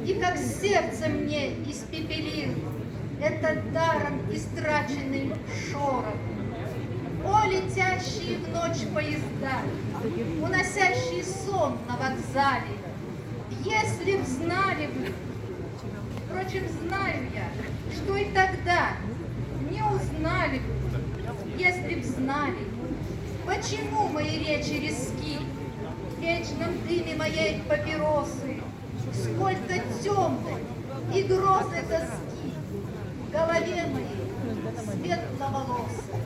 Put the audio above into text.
И как сердце мне испепелил этот даром истраченный шорох. О, летящие в ночь поезда, уносящие сон на вокзале, если б знали вы, впрочем, знаю я, что и тогда не узнали бы, если б знали, почему мои речи резки, в вечном дыме моей папиросы, сколько темной и грозной тоски в голове моей светловолосой.